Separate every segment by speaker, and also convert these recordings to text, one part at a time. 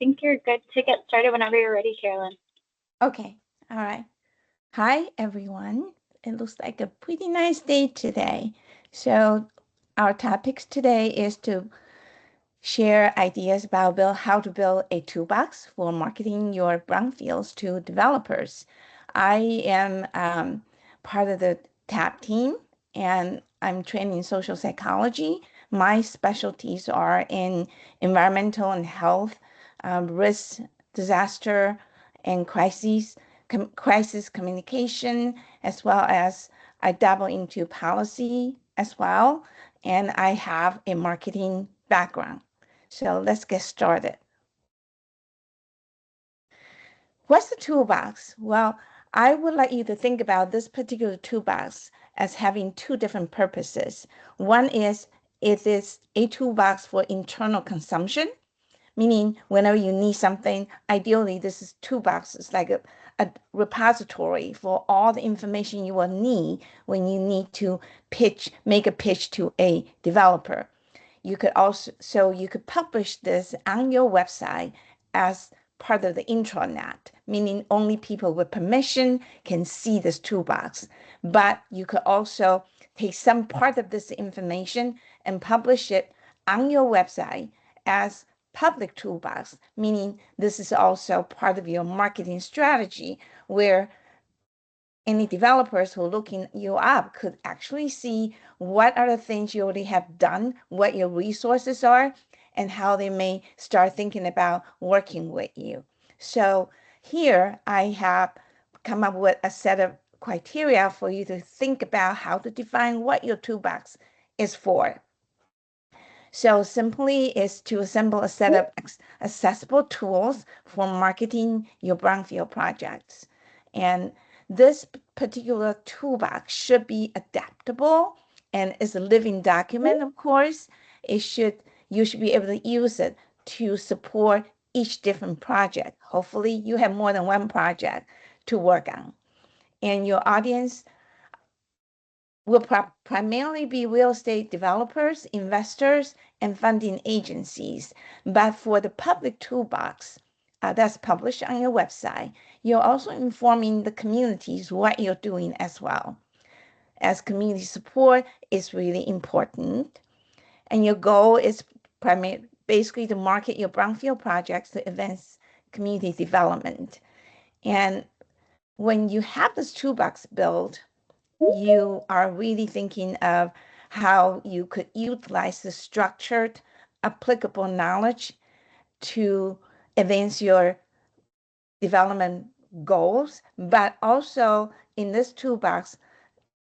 Speaker 1: think you're good to get started whenever you're ready, Carolyn.
Speaker 2: Okay, all right. Hi, everyone. It looks like a pretty nice day today. So, our topics today is to share ideas about how to build a toolbox for marketing your brownfields to developers. I am part of the TAP team, and I'm trained in social psychology. My specialties are in environmental and health, risk, disaster, and crisis communication, as well as I dabble into policy as well, and I have a marketing background. So let's get started. What's the toolbox? Well, I would like you to think about this particular toolbox as having two different purposes. One is it is a toolbox for internal consumption, meaning whenever you need something, ideally this is toolbox. It's like a repository for all the information you will need when you need to make a pitch to a developer. You could also, so you could publish this on your website as part of the intranet, meaning only people with permission can see this toolbox. But you could also take some part of this information and publish it on your website as public toolbox, meaning this is also part of your marketing strategy where any developers who are looking you up could actually see what are the things you already have done, what your resources are, and how they may start thinking about working with you. So here I have come up with a set of criteria for you to think about how to define what your toolbox is for. So simply is to assemble a set of accessible tools for marketing your brownfield projects. And this particular toolbox should be adaptable and is a living document, of course. You should be able to use it to support each different project. Hopefully you have more than one project to work on. And your audience will primarily be real estate developers, investors, and funding agencies. But for the public toolbox that's published on your website, you're also informing the communities what you're doing as well. As community support is really important. And your goal is basically to market your brownfield projects to advance community development. And when you have this toolbox built, you are really thinking of how you could utilize the structured, applicable knowledge to advance your development goals, but also in this toolbox,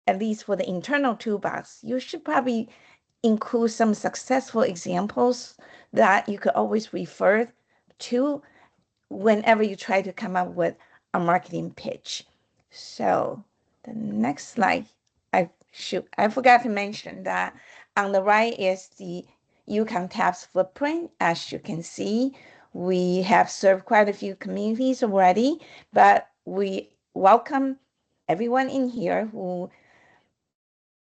Speaker 2: at least for the internal toolbox, you should probably include some successful examples that you could always refer to whenever you try to come up with a marketing pitch. So the next slide, I forgot to mention that on the right is the UConn TAP's footprint. As you can see, we have served quite a few communities already, but we welcome everyone in here who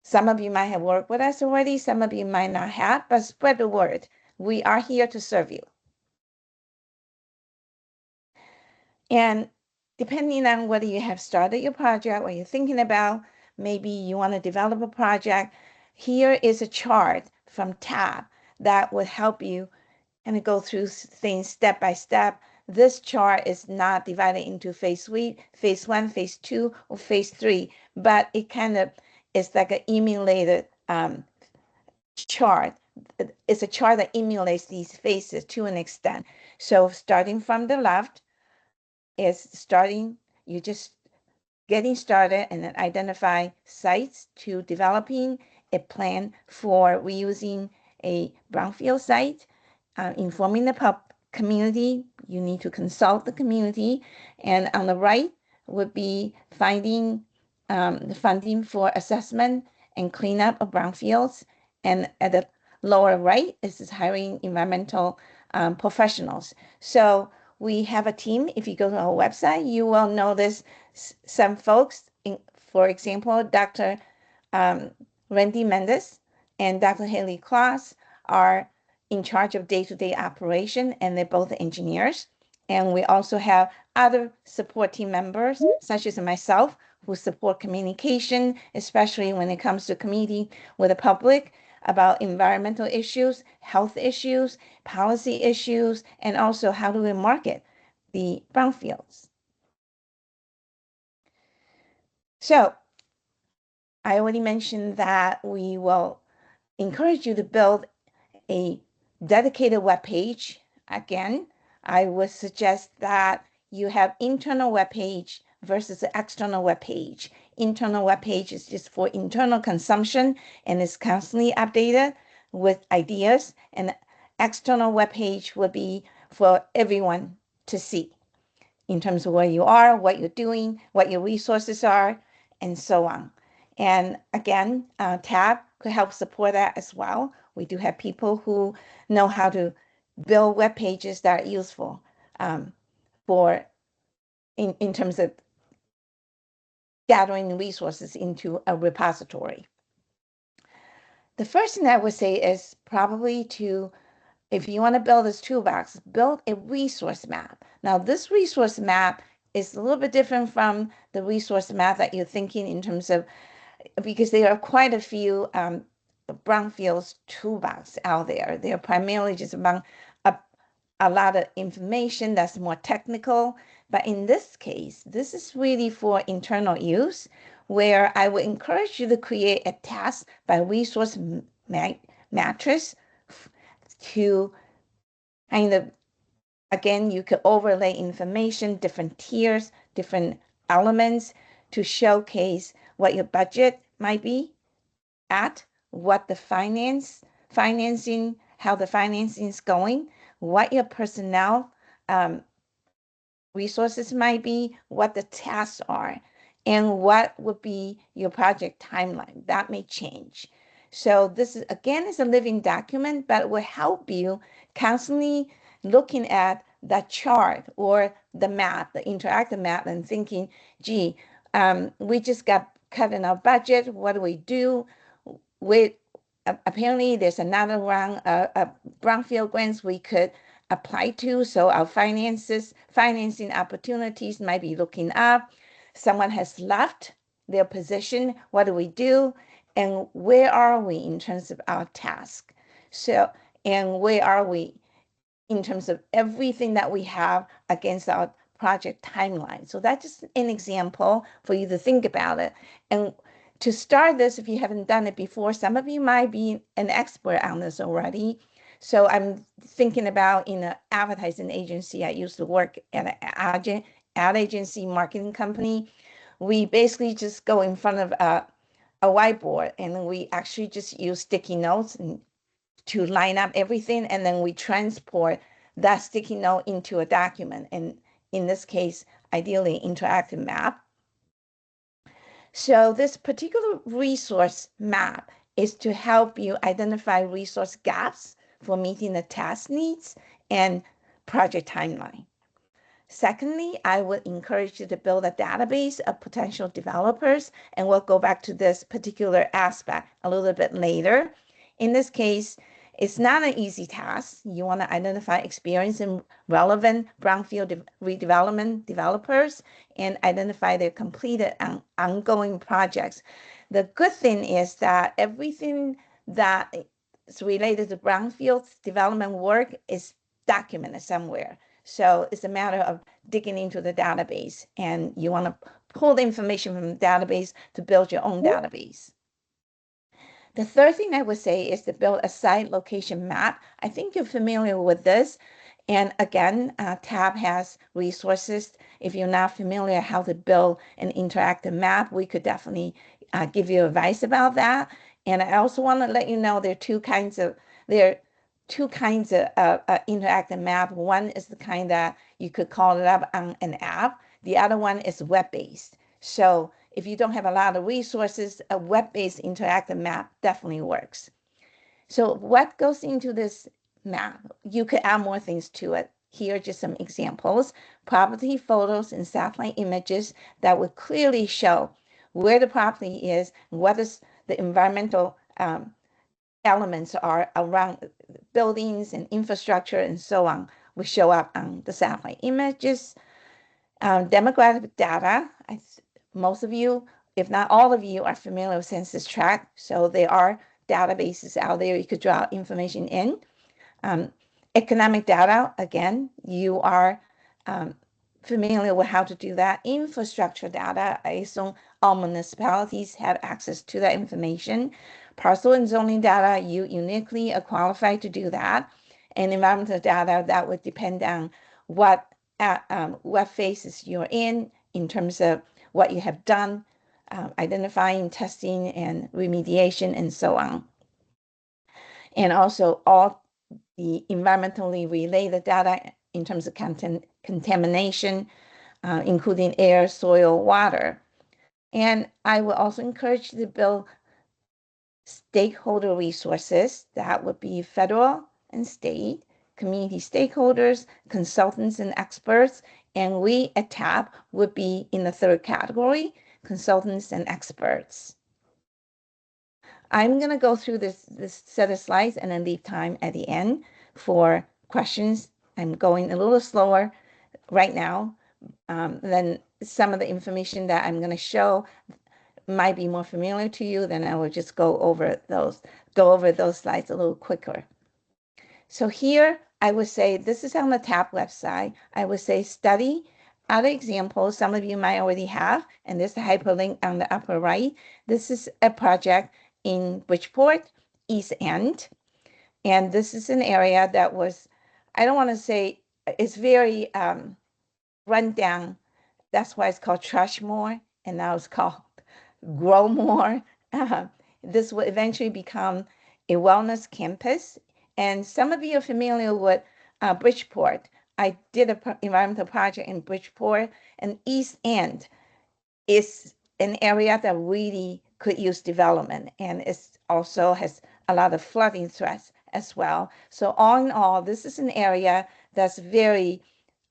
Speaker 2: some of you might have worked with us already, some of you might not have, but spread the word. We are here to serve you. And depending on whether you have started your project or you're thinking about, maybe you want to develop a project, here is a chart from TAB that would help you and go through things step by step. This chart is not divided into phase one, phase two, or phase three, but it kind of is like an emulated chart. It's a chart that emulates these phases to an extent. So starting from the left, you just getting started and then identify sites to developing a plan for reusing a brownfield site, informing the community. You need to consult the community. And on the right would be finding the funding for assessment and cleanup of brownfields. And at the lower right, this is hiring environmental professionals. So we have a team. If you go to our website, you will notice some folks, for example, Dr. Randy Mendes and Dr. Haley Klaas are in charge of day-to-day operation, and they're both engineers. And we also have other support team members, such as myself, who support communication, especially when it comes to communicating with the public about environmental issues, health issues, policy issues, and also how do we market the brownfields. So I already mentioned that we will encourage you to build a dedicated web page. Again, I would suggest that you have internal web page versus the external web page. Internal web page is just for internal consumption and is constantly updated with ideas, and external web page would be for everyone to see in terms of where you are, what you're doing, what your resources are, and so on. And again, Tab could help support that as well. We do have people who know how to build web pages that are useful for in terms of gathering resources into a repository. The first thing I would say is probably to, if you want to build this toolbox, build a resource map. Now, this resource map is a little bit different from the resource map that you're thinking in terms of, because there are quite a few Brownfields toolbox out there. They're primarily just among a lot of information that's more technical. But in this case, this is really for internal use, where I would encourage you to create a task by resource matrix to kind of, again, you could overlay information, different tiers, different elements to showcase what your budget might be at, what the financing, how the financing is going, what your personnel resources might be, what the tasks are, and what would be your project timeline. That may change. So this is, again, is a living document, but it will help you constantly looking at the chart or the map, the interactive map, and thinking, gee, we just got cut in our budget. What do we do? Apparently there's another round of brownfield grants we could apply to, so our financing opportunities might be looking up. Someone has left their position. What do we do? And where are we in terms of our task? So, and where are we in terms of everything that we have against our project timeline? So that's just an example for you to think about it. And to start this, if you haven't done it before, some of you might be an expert on this already. So I'm thinking about in an advertising agency. I used to work at an ad agency marketing company. We basically just go in front of a whiteboard, and we actually just use sticky notes and to line up everything, and then we transport that sticky note into a document, and in this case, ideally interactive map. So this particular resource map is to help you identify resource gaps for meeting the task needs and project timeline. Secondly, I would encourage you to build a database of potential developers, and we'll go back to this particular aspect a little bit later. In this case, it's not an easy task. You want to identify experienced and relevant brownfield redevelopment developers and identify their completed and ongoing projects. The good thing is that everything that is related to brownfield development work is documented somewhere. So it's a matter of digging into the database, and you want to pull the information from the database to build your own database. The third thing I would say is to build a site location map. I think you're familiar with this. And again, Tab has resources. If you're not familiar how to build an interactive map, we could definitely give you advice about that. And I also want to let you know there are two kinds of interactive map. One is the kind that you could call it up on an app. The other one is web-based. So if you don't have a lot of resources, a web-based interactive map definitely works. So what goes into this map? You could add more things to it. Here are just some examples. Property photos and satellite images that would clearly show where the property is, what is the environmental elements are around buildings and infrastructure and so on will show up on the satellite images. Demographic data, most of you, if not all of you, are familiar with census tract. So there are databases out there you could draw information in. Economic data, again, you are familiar with how to do that. Infrastructure data, I assume all municipalities have access to that information. Parcel and zoning data, you uniquely are qualified to do that. And environmental data, that would depend on what phases you're in terms of what you have done, identifying, testing, and remediation, and so on. And also all the environmentally related data in terms of contamination, including air, soil, water. And I will also encourage you to build stakeholder resources. That would be federal and state, community stakeholders, consultants and experts. And we at TAP would be in the third category, consultants and experts. I'm going to go through this set of slides and then leave time at the end for questions. I'm going a little slower right now than some of the information that I'm going to show might be more familiar to you. Then I will just go over those slides a little quicker. So here I would say this is on the TAP website. I would say study other examples some of you might already have, and there's a hyperlink on the upper right. This is a project in Bridgeport, East End. And this is an area that was, I don't want to say, it's very run down. That's why it's called Trashmore, and now it's called Growmore. This will eventually become a wellness campus. And some of you are familiar with Bridgeport. I did an environmental project in Bridgeport, and East End is an area that really could use development, and it also has a lot of flooding threats as well. So all in all, this is an area that's very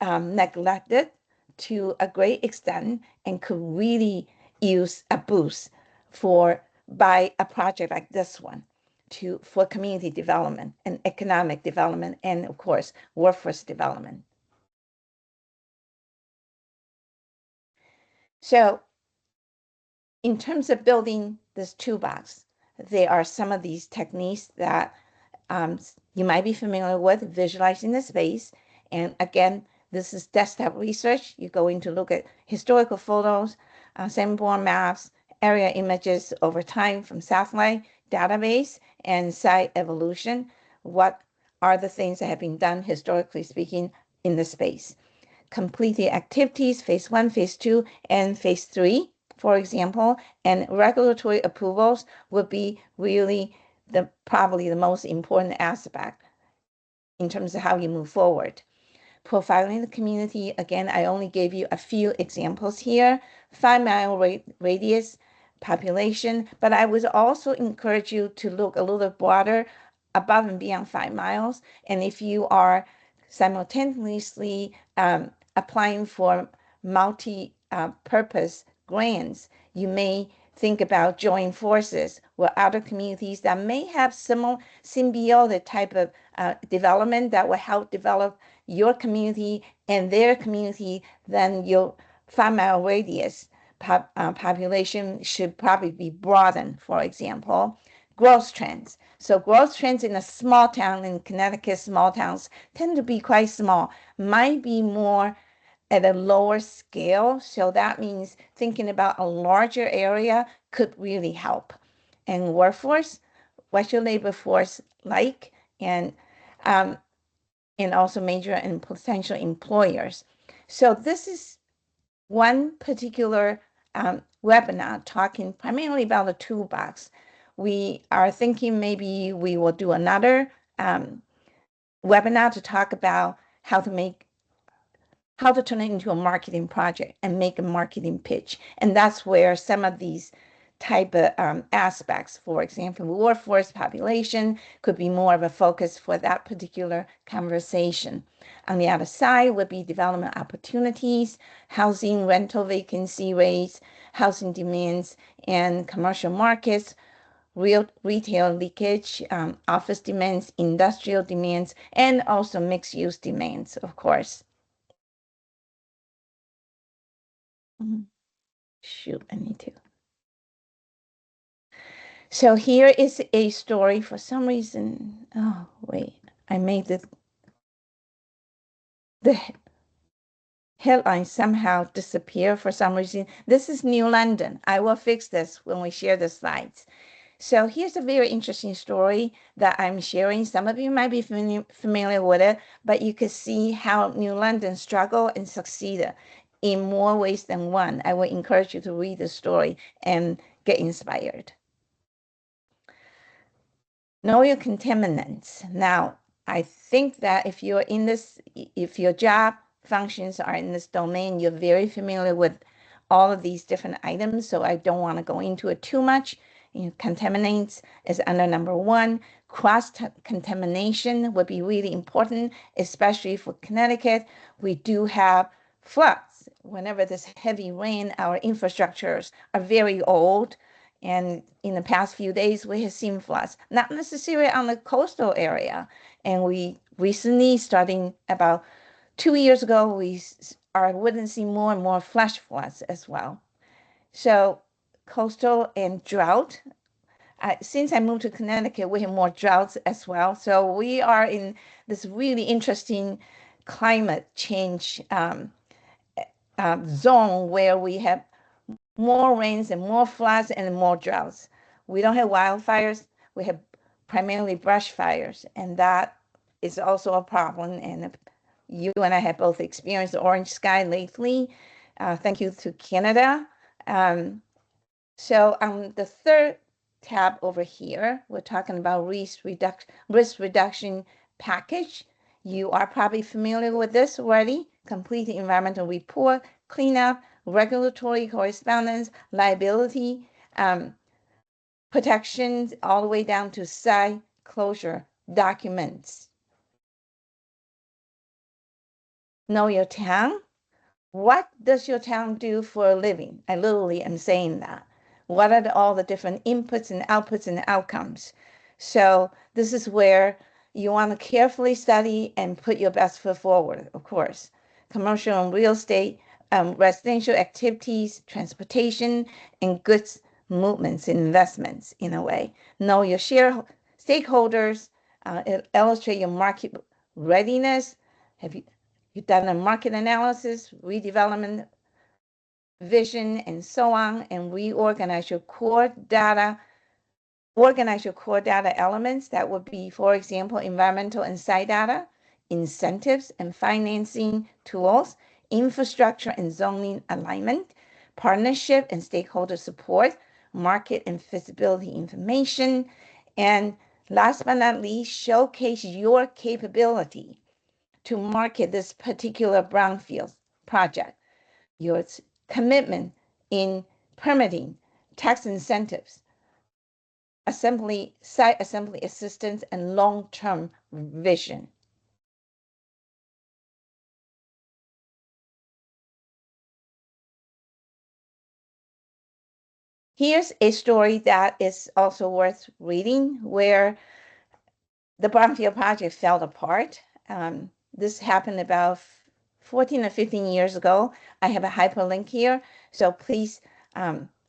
Speaker 2: neglected to a great extent and could really use a boost by a project like this one for community development and economic development and of course workforce development. So in terms of building this toolbox, there are some of these techniques that you might be familiar with, visualizing the space. And again, this is desktop research. You're going to look at historical photos, Sanborn maps, area images over time from satellite database and site evolution. What are the things that have been done historically speaking in the space? Complete the activities, phase 1, phase 2, and phase 3, for example, and regulatory approvals would be really probably the most important aspect in terms of how you move forward. Profiling the community, again, I only gave you a few examples here. 5-mile radius population, but I would also encourage you to look a little broader above and beyond 5 miles. And if you are simultaneously applying for multi-purpose grants, you may think about joining forces with other communities that may have similar symbiotic type of development that will help develop your community and their community. Then your 5-mile radius population should probably be broadened, for example. Growth trends. So growth trends in a small town, in Connecticut, small towns tend to be quite small, might be more at a lower scale. So that means thinking about a larger area could really help. And workforce, what's your labor force like? And also major and potential employers. So this is one particular webinar talking primarily about the toolbox. We are thinking maybe we will do another webinar to talk about how to turn it into a marketing project and make a marketing pitch. And that's where some of these type of aspects, for example, workforce population could be more of a focus for that particular conversation. On the other side would be development opportunities, housing rental vacancy rates, housing demands, and commercial markets. real retail leakage, office demands, industrial demands, and also mixed use demands, of course. Shoot, I need to. So here is a story for some reason. Oh, wait, I made the headline somehow disappear for some reason. This is New London. I will fix this when we share the slides. So here's a very interesting story that I'm sharing. Some of you might be familiar with it, but you can see how New London struggled and succeeded in more ways than one. I would encourage you to read the story and get inspired. Know your contaminants. Now, I think that if you're in this, if your job functions are in this domain, you're very familiar with all of these different items. So I don't want to go into it too much. Contaminants is under number one. Cross contamination would be really important, especially for Connecticut. We do have floods. Whenever there's heavy rain, our infrastructures are very old. And in the past few days, we have seen floods, not necessarily on the coastal area. And we recently, starting about 2 years ago, we are witnessing more and more flash floods as well. So coastal and drought. Since I moved to Connecticut, we have more droughts as well. So we are in this really interesting climate change zone where we have more rains and more floods and more droughts. We don't have wildfires. We have primarily brush fires, and that is also a problem. And you and I have both experienced the orange sky lately. Thank you to Canada. So on the third tab over here, we're talking about risk reduction package. You are probably familiar with this already. Complete the environmental report, cleanup, regulatory correspondence, liability, protections, all the way down to site closure documents. Know your town. What does your town do for a living? I literally am saying that. What are all the different inputs and outputs and outcomes? So this is where you want to carefully study and put your best foot forward, of course. Commercial and real estate, residential activities, transportation, and goods movements and investments in a way. Know your stakeholders, illustrate your market readiness. Have you've done a market analysis, redevelopment, vision, and so on, and reorganize your core data. Organize your core data elements. That would be, for example, environmental and site data, incentives and financing tools, infrastructure and zoning alignment, partnership and stakeholder support, market and feasibility information, and last but not least, showcase your capability to market this particular brownfield project, your commitment in permitting, tax incentives, site assembly assistance, and long-term vision. Here's a story that is also worth reading where the Brownfield project fell apart. This happened about 14 or 15 years ago. I have a hyperlink here, so please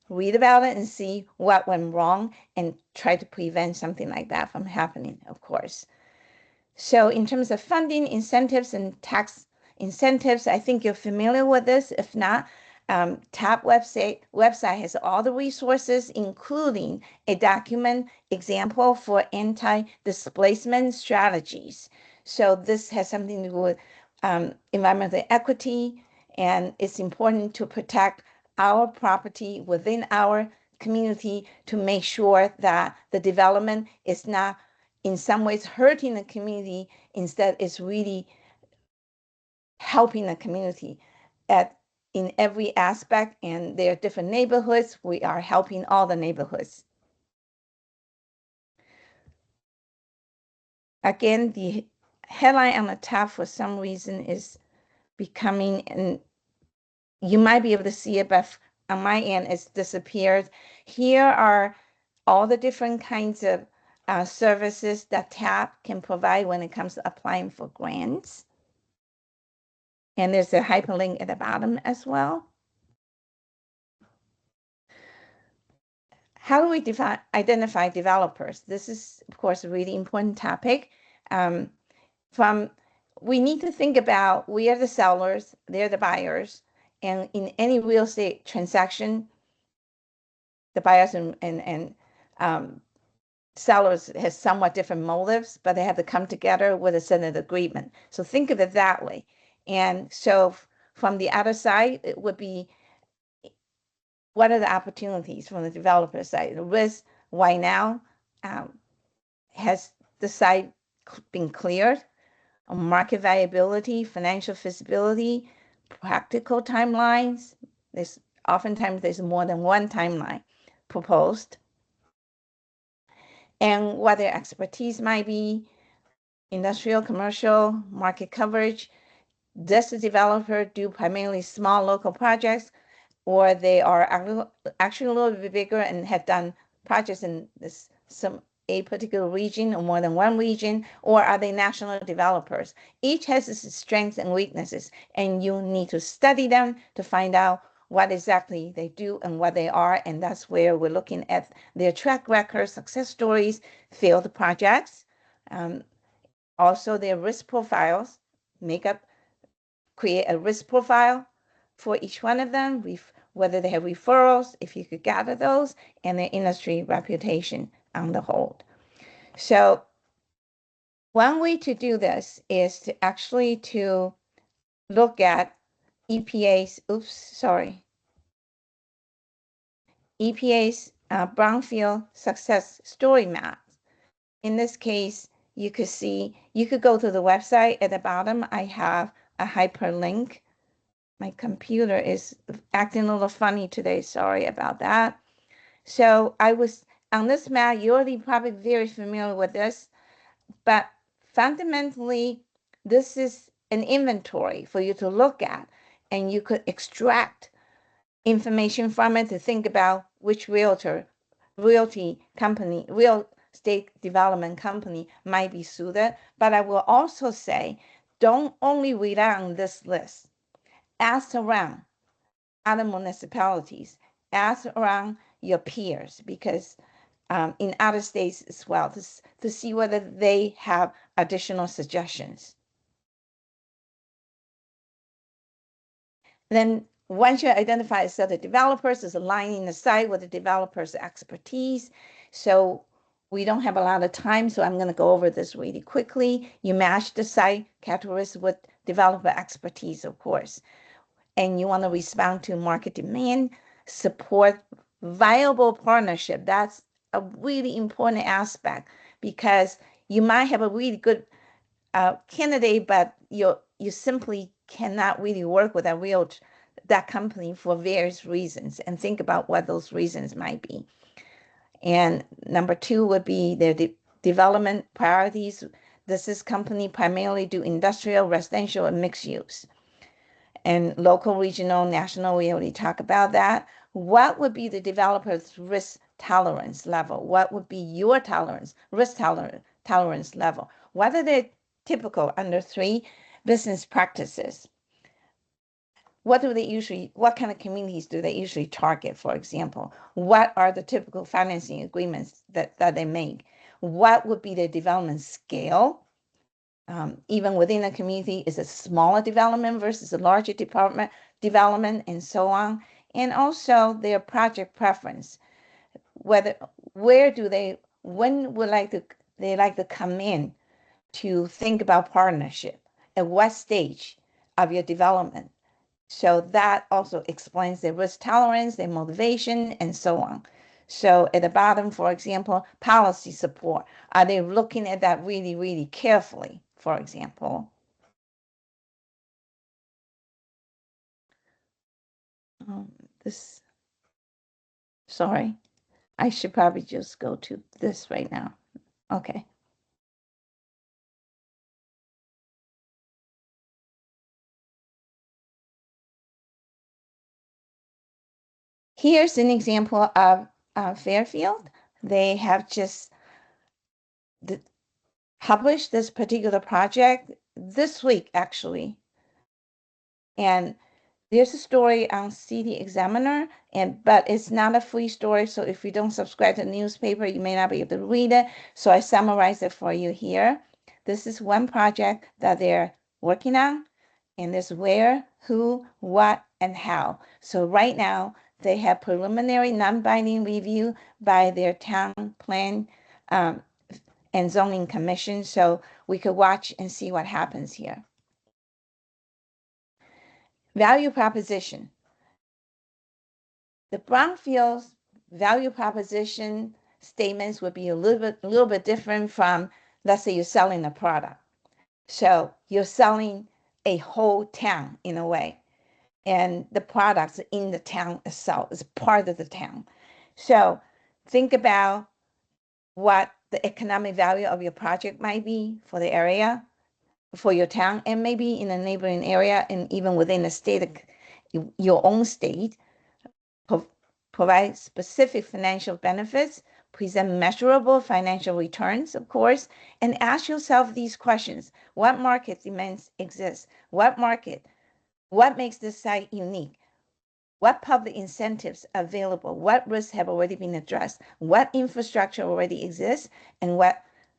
Speaker 2: read about it and see what went wrong and try to prevent something like that from happening, of course. So in terms of funding, incentives, and tax incentives, I think you're familiar with this. If not, TAP website has all the resources, including a document example for anti-displacement strategies. So this has something to do with environmental equity, and it's important to protect our property within our community to make sure that the development is not in some ways hurting the community. Instead, it's really helping the community in every aspect. And there are different neighborhoods. We are helping all the neighborhoods. Again, the headline on the top for some reason is becoming, and you might be able to see it, but on my end, it's disappeared. Here are all the different kinds of services that TAP can provide when it comes to applying for grants. And there's a hyperlink at the bottom as well. How do we identify developers? This is, of course, a really important topic. We need to think about, we are the sellers, they're the buyers, and in any real estate transaction, the buyers and sellers has somewhat different motives, but they have to come together with a set of agreement. So think of it that way. And so from the other side, it would be, what are the opportunities from the developer side? The risk, why now? Has the site been cleared? Market viability, financial feasibility, practical timelines. Oftentimes there's more than one timeline proposed. And what their expertise might be, industrial, commercial, market coverage. Does the developer do primarily small local projects, or they are actually a little bit bigger and have done projects in a particular region or more than one region, or are they national developers? Each has its strengths and weaknesses, and you need to study them to find out what exactly they do and what they are. And that's where we're looking at their track record, success stories, failed projects, also their risk profiles, create a risk profile for each one of them, whether they have referrals, if you could gather those, and their industry reputation on the whole. So one way to do this is to actually to look at EPA's Brownfield success story map. In this case, you could go to the website at the bottom. I have a hyperlink. My computer is acting a little funny today. Sorry about that. So on this map, you're already probably very familiar with this, but fundamentally, this is an inventory for you to look at, and you could extract information from it to think about which real estate development company might be suited. But I will also say, don't only rely on this list. Ask around other municipalities, ask around your peers, because in other states as well, to see whether they have additional suggestions. Then once you identify a set of developers, is aligning the site with the developer's expertise. So we don't have a lot of time, so I'm going to go over this really quickly. You match the site characteristics with developer expertise, of course. And you want to respond to market demand, support viable partnership. That's a really important aspect, because you might have a really good candidate, but you simply cannot really work with that company for various reasons, and think about what those reasons might be. And number two would be their development priorities. Does this company primarily do industrial, residential, and mixed use? And local, regional, national, we already talked about that. What would be the developer's risk tolerance level? What would be your risk tolerance level? What are the typical under 3 business practices? What kind of communities do they usually target, for example? What are the typical financing agreements that they make? What would be the development scale? Even within a community, is a smaller development versus a larger development, and so on. And also their project preference. When would they like to come in to think about partnership? At what stage of your development? So that also explains their risk tolerance, their motivation, and so on. So at the bottom, for example, policy support. Are they looking at that really, really carefully, for example? Sorry, I should probably just go to this right now. Okay. Here's an example of Fairfield. they have just published this particular project this week, actually. And there's a story on City Examiner, but it's not a free story. So if you don't subscribe to the newspaper, you may not be able to read it. So I summarize it for you here. This is one project that they're working on, and there's where, who, what, and how. So right now, they have preliminary non-binding review by their town plan and zoning commission. So we could watch and see what happens here. Value proposition. The Brownfields value proposition statements would be a little bit different from, let's say you're selling a product. So you're selling a whole town in a way, and the products in the town itself is part of the town. So think about what the economic value of your project might be for the area, for your town, and maybe in a neighboring area, and even within the state, your own state. Provide specific financial benefits, present measurable financial returns, of course, and ask yourself these questions. What market demands exist? What makes this site unique? What public incentives are available? What risks have already been addressed? What infrastructure already exists? And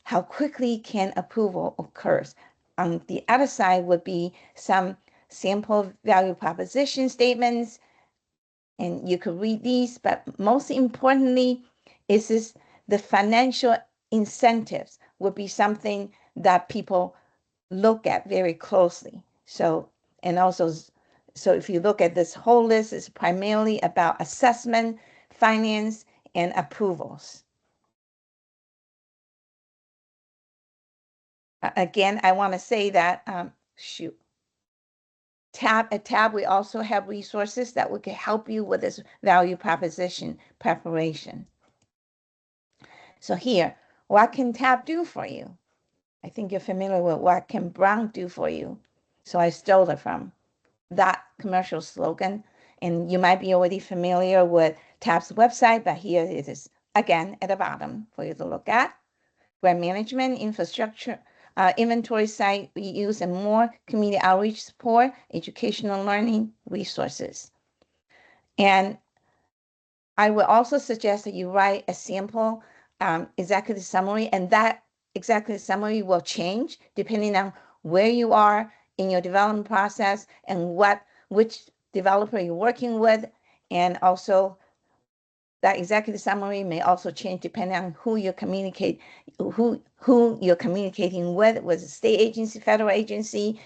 Speaker 2: how quickly can approval occur? On the other side would be some sample value proposition statements, and you could read these, but most importantly, is the financial incentives would be something that people look at very closely. So, and also, so if you look at this whole list, it's primarily about assessment, finance, and approvals. Again, I want to say that, tab, we also have resources that will help you with this value proposition preparation. So here, what can tab do for you? I think you're familiar with what can Brown do for you. So I stole it from that commercial slogan. And you might be already familiar with tab's website, but here it is again at the bottom for you to look at. Grant management, infrastructure, inventory site reuse, and more community outreach support, educational learning resources. And I would also suggest that you write a sample executive summary, and that executive summary will change depending on where you are in your development process and which developer you're working with, and also that executive summary may also change depending on who you're communicating with, the state agency, federal agency,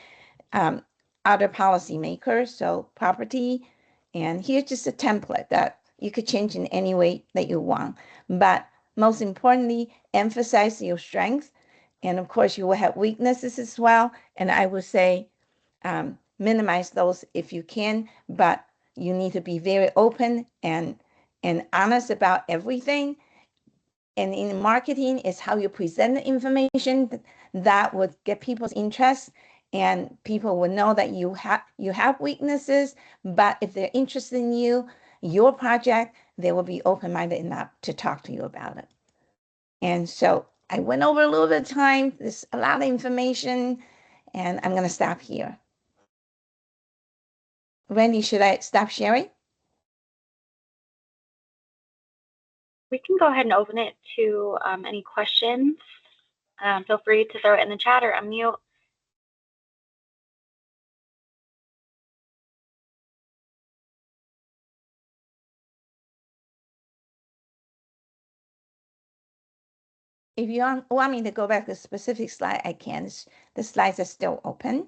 Speaker 2: other policymakers, so property. And here's just a template that you could change in any way that you want. But most importantly, emphasize your strengths. And of course, you will have weaknesses as well. And I would say minimize those if you can, but you need to be very open and honest about everything. And in marketing is how you present the information that would get people's interest, and people will know that you have weaknesses, but if they're interested in your project, they will be open-minded enough to talk to you about it. And so I went over a little bit of time. There's a lot of information, and I'm going to stop here. Wendy, should I stop sharing?
Speaker 1: We can go ahead and open it to any questions. Feel free to throw it in the chat or unmute.
Speaker 2: If you want me to go back to a specific slide, I can. The slides are still open.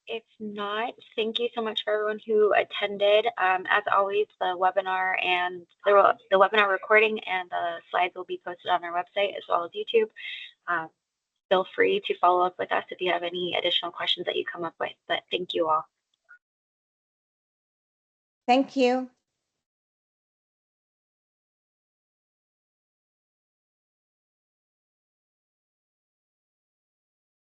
Speaker 1: If not, thank you so much for everyone who attended. As always, the webinar and the webinar recording and the slides will be posted on our website as well as YouTube. Feel free to follow up with us if you have any additional questions that you come up with, but thank you all.
Speaker 2: Thank you.